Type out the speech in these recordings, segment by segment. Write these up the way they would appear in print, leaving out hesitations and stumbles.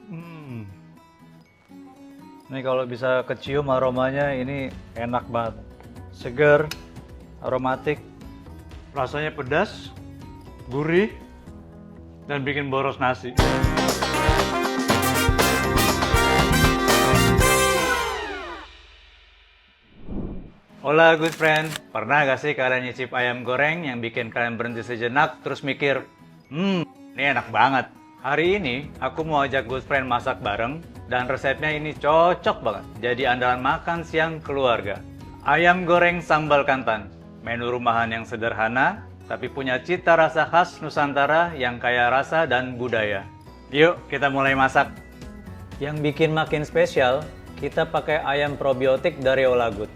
Hmm. Ini kalau bisa kecium aromanya ini enak banget. Seger, aromatik, rasanya pedas, gurih, dan bikin boros nasi. Hola good friend, pernah gak sih kalian nyicip ayam goreng yang bikin kalian berhenti sejenak terus mikir, ini enak banget. Hari ini aku mau ajak good friend masak bareng dan resepnya ini cocok banget jadi andalan makan siang keluarga. Ayam goreng sambal kantan, menu rumahan yang sederhana tapi punya cita rasa khas Nusantara yang kaya rasa dan budaya. Yuk kita mulai masak. Yang bikin makin spesial, kita pakai ayam probiotik dari Olagut.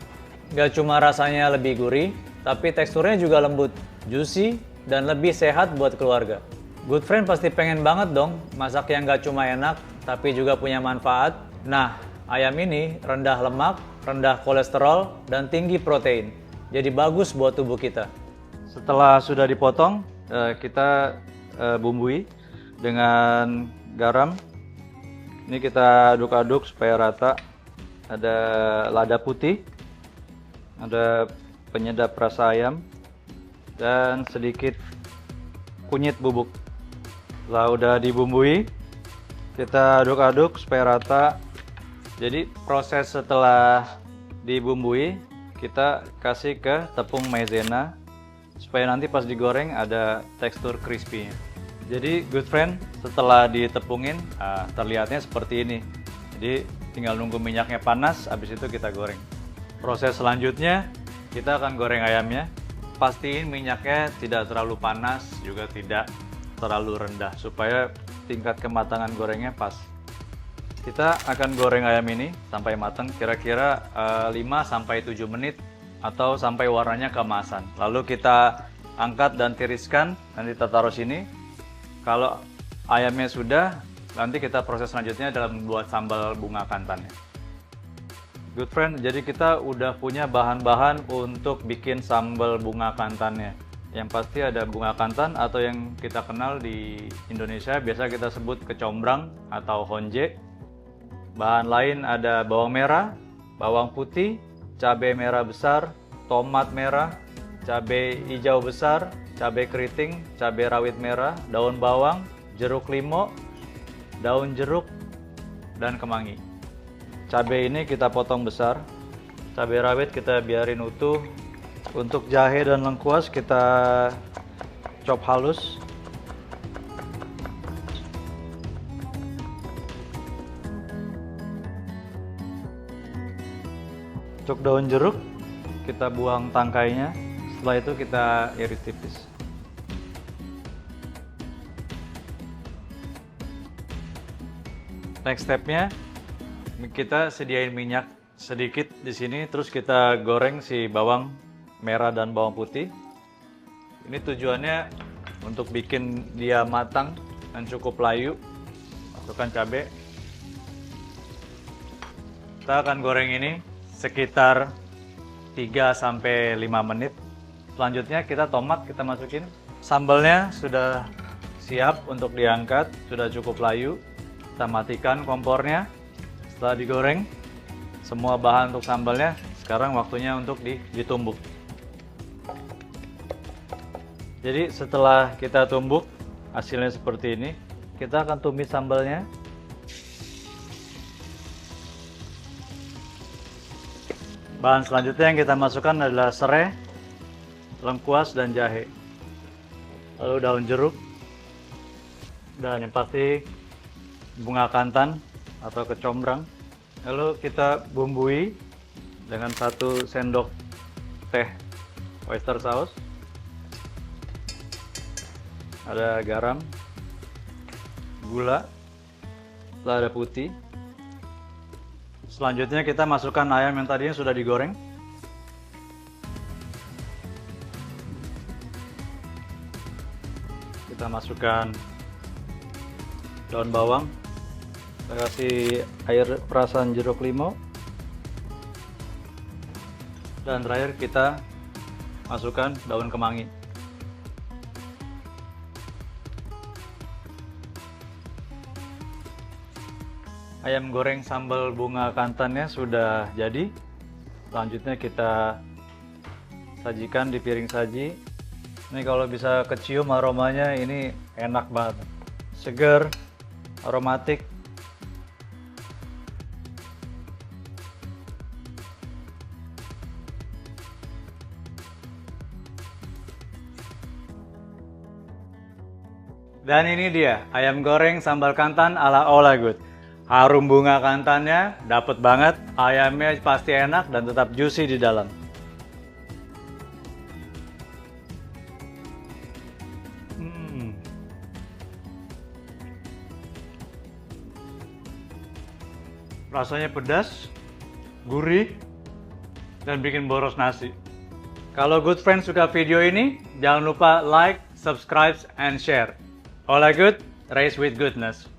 Gak cuma rasanya lebih gurih, tapi teksturnya juga lembut, juicy, dan lebih sehat buat keluarga. Good friend pasti pengen banget dong masak yang gak cuma enak, tapi juga punya manfaat. Nah, ayam ini rendah lemak, rendah kolesterol, dan tinggi protein. Jadi bagus buat tubuh kita. Setelah sudah dipotong, kita bumbui dengan garam. Ini kita aduk-aduk supaya rata. Ada lada putih, ada penyedap rasa ayam, dan sedikit kunyit bubuk. Setelah udah dibumbui, kita aduk-aduk supaya rata. Jadi proses setelah dibumbui, kita kasih ke tepung maizena supaya nanti pas digoreng ada tekstur crispy-nya. Jadi good friend, setelah ditepungin, terlihatnya seperti ini. Jadi tinggal nunggu minyaknya panas, habis itu kita goreng. Proses selanjutnya, kita akan goreng ayamnya. Pastiin minyaknya tidak terlalu panas, juga tidak terlalu rendah, supaya tingkat kematangan gorengnya pas. Kita akan goreng ayam ini sampai matang, kira-kira 5-7 menit, atau sampai warnanya keemasan. Lalu kita angkat dan tiriskan, nanti kita taruh sini. Kalau ayamnya sudah, nanti kita proses selanjutnya dalam membuat sambal bunga kantannya. Good friend, jadi kita udah punya bahan-bahan untuk bikin sambal bunga kantannya. Yang pasti ada bunga kantan atau yang kita kenal di Indonesia biasa kita sebut kecombrang atau honje. Bahan lain ada bawang merah, bawang putih, cabai merah besar, tomat merah, cabai hijau besar, cabai keriting, cabai rawit merah, daun bawang, jeruk limau, daun jeruk, dan kemangi. Cabai ini kita potong besar, cabai rawit kita biarin utuh. Untuk jahe dan lengkuas kita chop halus. Untuk daun jeruk kita buang tangkainya, setelah itu kita iris tipis. Next stepnya, kita sediain minyak sedikit di sini, terus kita goreng si bawang merah dan bawang putih. Ini tujuannya untuk bikin dia matang dan cukup layu. Masukkan cabai. Kita akan goreng ini sekitar 3-5 menit. Selanjutnya tomat kita masukin. Sambalnya sudah siap untuk diangkat, sudah cukup layu. Kita matikan kompornya. Setelah digoreng, semua bahan untuk sambalnya, sekarang waktunya untuk ditumbuk. Jadi setelah kita tumbuk, hasilnya seperti ini. Kita akan tumis sambalnya. Bahan selanjutnya yang kita masukkan adalah serai, lengkuas, dan jahe. Lalu daun jeruk, dan yang pasti bunga kantan atau kecombrang. Lalu kita bumbui dengan 1 sendok teh oyster sauce. Ada garam, gula, lada putih. Selanjutnya kita masukkan ayam yang tadinya sudah digoreng. Kita masukkan daun bawang. Kita kasih air perasan jeruk limau. Dan terakhir kita masukkan daun kemangi. Ayam goreng sambal bunga kantannya sudah jadi. Selanjutnya kita sajikan di piring saji. Ini kalau bisa kecium aromanya, ini enak banget. Seger, aromatik. Dan ini dia, ayam goreng sambal kantan ala Ola Good. Harum bunga kantannya, dapet banget. Ayamnya pasti enak dan tetap juicy di dalam. Rasanya pedas, gurih, dan bikin boros nasi. Kalau good friends suka video ini, jangan lupa like, subscribe, and share. Ola Good, raised with goodness.